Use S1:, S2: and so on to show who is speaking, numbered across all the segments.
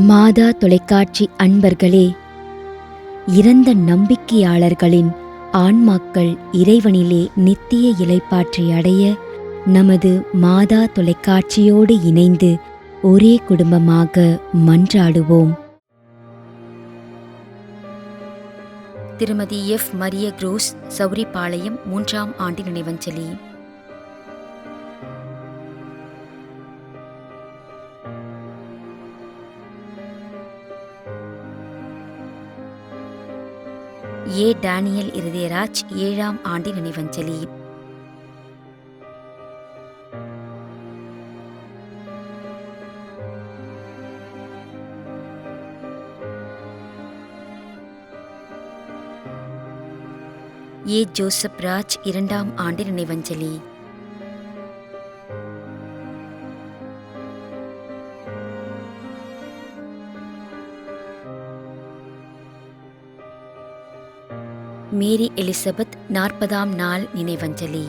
S1: மாதா தொலைக்காட்சி அன்பர்களே, இறந்த நம்பிக்கையாளர்களின் ஆன்மாக்கள் இறைவனிலே நித்திய இளைப்பாற்றி அடைய நமது மாதா தொலைக்காட்சியோடு இணைந்து ஒரே குடும்பமாக மன்றாடுவோம். திருமதி எஃப். மரிய குரூஸ், சௌரிபாளையம், 3ஆம் ஆண்டு நினைவஞ்சலி. ஏ. டேனியல் இருதயராஜ், 7ஆம் ஆண்டு நினைவஞ்சலி. ஏ. ஜோசப் ராஜ், 2ஆம் ஆண்டு நினைவஞ்சலி. மேரி எலிசபெத், 40ஆம் நாள் நினைவஞ்சலி.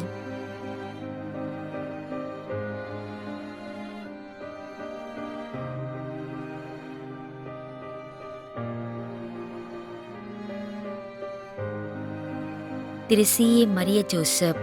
S1: திரு சி. ஏ. மரிய ஜோசப்.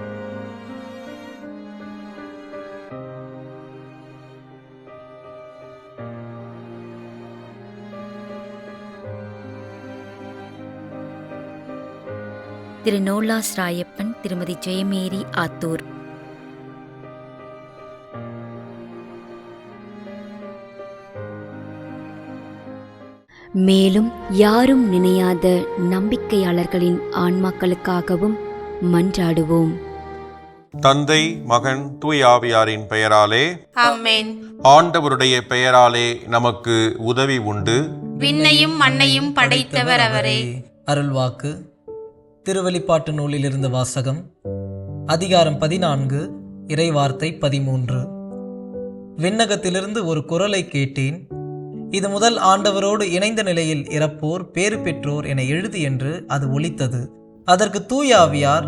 S1: திரு நோலாஸ் ராயப்பன், திருமதி ஜெயமேரி ஆத்தூர். மேலும் யாரும் நினையாத நம்பிக்கையாளர்களின் ஆன்மாக்களுக்காகவும் மன்றாடுவோம்.
S2: தந்தை, மகன், தூய ஆவியாரின் பெயராலே
S3: ஆமென்.
S2: ஆண்டவருடைய பெயராலே நமக்கு உதவி உண்டு.
S3: விண்ணையும் மண்ணையும் படைத்தவர் அவரே.
S4: அருள்வாக்கு. திருவெளிப்பாட்டு நூலிலிருந்து வாசகம். அதிகாரம் 14, இறைவார்த்தை 13. விண்ணகத்திலிருந்து ஒரு குரலை கேட்டேன். இது முதல் ஆண்டவரோடு இணைந்த நிலையில் இறப்போர் பேறு பெற்றோர் என எழுது என்று அது ஒலித்தது. அதற்கு தூய ஆவியார்,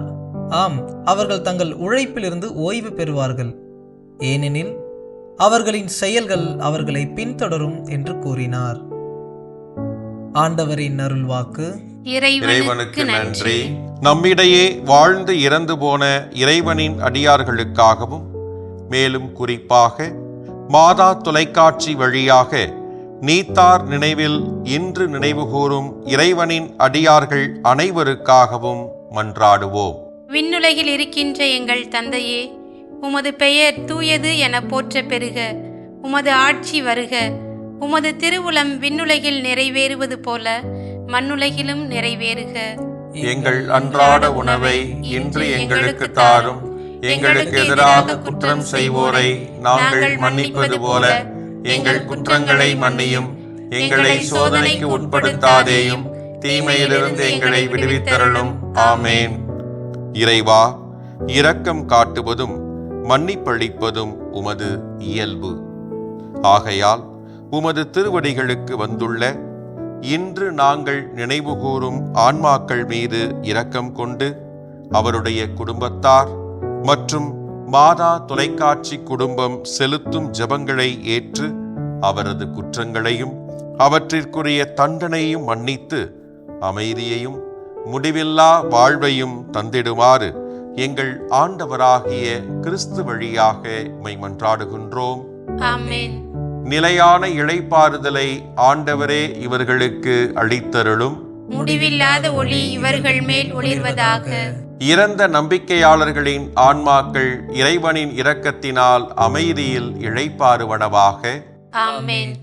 S4: ஆம், அவர்கள் தங்கள் உழைப்பிலிருந்து ஓய்வு பெறுவார்கள், ஏனெனில் அவர்களின் செயல்கள் அவர்களை பின்தொடரும் என்று கூறினார். ஆண்டவரின் அருள்வாக்கு.
S2: இறைவனுக்கு நன்றி. நம்மிடையே வாழ்ந்து இறந்து போன இறைவனின் அடியார்களுக்காகவும், மேலும் குறிப்பாக மாதா தொலைக்காட்சி வழியாக நீத்தார் நினைவில் இன்று நினைவுகூரும் இறைவனின் அடியார்கள் அனைவருக்காகவும் மன்றாடுவோம்.
S3: விண்ணுலகில் இருக்கின்ற எங்கள் தந்தையே, உமது பெயர் தூயது என போற்ற பெறுக. உமது ஆட்சி வருக. உமது திருவுளம் விண்ணுலகில் நிறைவேறுவது போல மண்ணுலகிலும் நிறைவேறுக.
S2: எங்கள் அன்றாட உணவை இன்று எங்களுக்கு தாரும். எங்களுக்கு எதிராக குற்றம் செய்வோரை நாங்கள் மன்னிப்பது போல எங்கள் குற்றங்களை மன்னியும். எங்களை சோதனைக்கு உட்படுத்தாதேயும், தீமையிலிருந்து எங்களை விடுவித்தருளும். ஆமேன். இறைவா, இரக்கம் காட்டுவதும் மன்னிப்பளிப்பதும் உமது இயல்பு. ஆகையால் உமது திருவடிகளுக்கு வந்துள்ள இன்று நாங்கள் நினைவுகூரும் ஆன்மாக்கள் மீது இரக்கம் கொண்டு அவருடைய குடும்பத்தார் மற்றும் மாதா தொலைக்காட்சி குடும்பம் செலுத்தும் ஜெபங்களை ஏற்று அவரது குற்றங்களையும் அவற்றிற்குரிய தண்டனையும் மன்னித்து அமைதியையும் முடிவில்லா வாழ்வையும் தந்திடுமாறு எங்கள் ஆண்டவராகிய கிறிஸ்து வழியாக உம்மை மன்றாடுகின்றோம்.
S3: ஆமென்.
S2: நிலையான இளைப்பாறுதலை ஆண்டவரே இவர்களுக்கு அளித்தருளும்.
S3: முடிவில்லாத ஒளி இவர்கள் மேல் ஒளிர்வதாக.
S2: இறந்த நம்பிக்கையாளர்களின் ஆன்மாக்கள் இறைவனின் இரக்கத்தினால் அமைதியில் இளைப்பாறுவனவாக.
S3: ஆமென்.